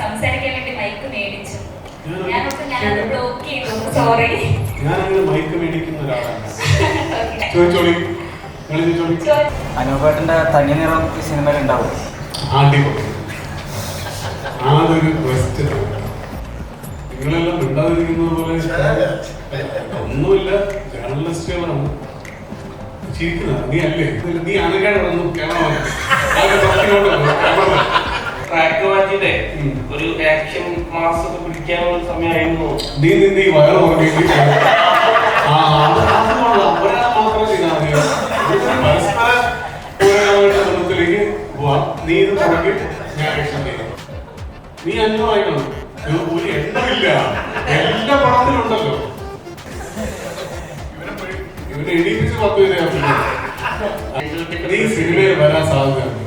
സംസാരിക്കാൻ വേണ്ടി മൈക്ക് മേടിച്ചു. ഞാനത് ബ്ലോക്ക് ചെയ്തു. സോറി. ഞാനങ്ങനെ മൈക്ക് മേടിക്കുന്ന ഒരാളാണ്. അനുപേട്ടന്റെ തനി നിറം ഈ സിനിമയിൽ ഉണ്ടാവും. അതൊരു ക്വസ്റ്റ്യൻ. നിങ്ങളെല്ലാം മിണ്ടാതിരിക്കുന്നത് പോലെ ഒന്നുമില്ല. ജേർണലിസ്റ്റുകളാണ് ചിരിക്കുന്നത്. നീ അല്ലേ? നീ അനക്കാട് ട്രാക്ക് മാറ്റിയുടെ ഒരു ആക്ഷൻ മാസ് ഒക്കെ പിടിക്കാനുള്ള സമയമായിരുന്നു. നീ നിന്റെ ഈ വയറ് പറഞ്ഞെങ്കിൽ മാത്രം ചെയ്താൽ മതി. പരസ്പര പൂരകമായിട്ട് ബന്ധത്തിലേക്ക് പോവാം. നീ ഇത് തുടങ്ങി ഞാൻ ആക്ഷൻ ചെയ്യാം. നീ അന്യമായിട്ടാണ്. ഒരു എണ്ണമില്ല, എല്ലാ പടത്തിലുണ്ടല്ലോ. ഇവനെ എണീപ്പിച്ച് 10 പേരെ നീ സിനിമയിൽ വരാൻ സാധ്യതയുണ്ട്.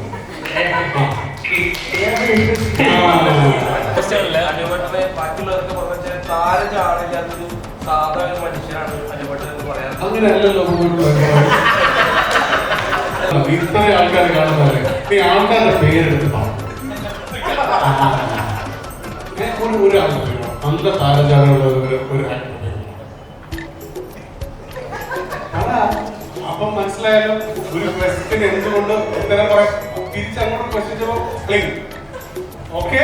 ബാക്കിയുള്ളവർക്ക് പറഞ്ഞ താരജാണില്ലാത്തൊരു സാധാരണ മനുഷ്യനാണ് അനുപേട്ടൻ എന്ന് പറയാൻ. അങ്ങനെയല്ലല്ലോ ഇത്ര ആൾക്കാർ കാണുന്നവരെ നീ ആൾക്കാരുടെ പേരെടുത്ത് കാണും. ഒരു നല്ല താരജാനുള്ള ഒരു അപ്പം മനസ്സിലായാലും ഒരു ക്വസ്റ്റ്യൻ എന്തുകൊണ്ട് ഉത്തരം പറയാം. തിരിച്ചങ്ങോട്ട് ക്വസ്റ്റ്യൻ ഓക്കെ.